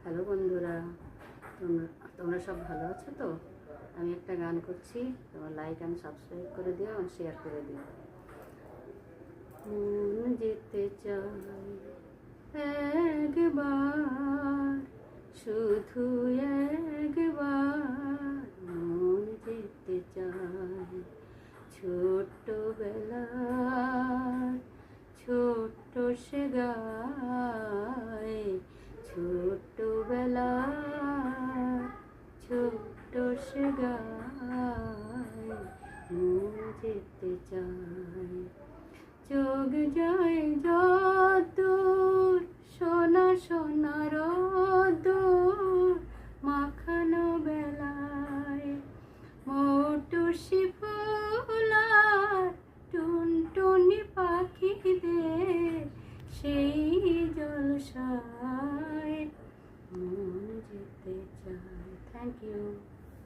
Hello বন্ধুরা, তোমরা তোমরা সব ভালো আছো তো? আমি একটা গান করছি, তোমার লাইক অ্যান্ড সাবস্ক্রাইব করে দিও আর শেয়ার করে দিও। মন যেতে চাই একবার, শুধু একবার, মন যেতে চাই ছোট্টবেলার ছোট্ট সে গায়, ছোট্টবেলার ছোট্ট সে গায়, মন যেতে চাই। চোখ যায় যতদূর, সোনা সোনা রোদ্দুর মাখানো বেলায়, মৌটুসি ফুলার টুনটুনি পাখিদের সেই জলসায় মন যেতে চায়। Thank you.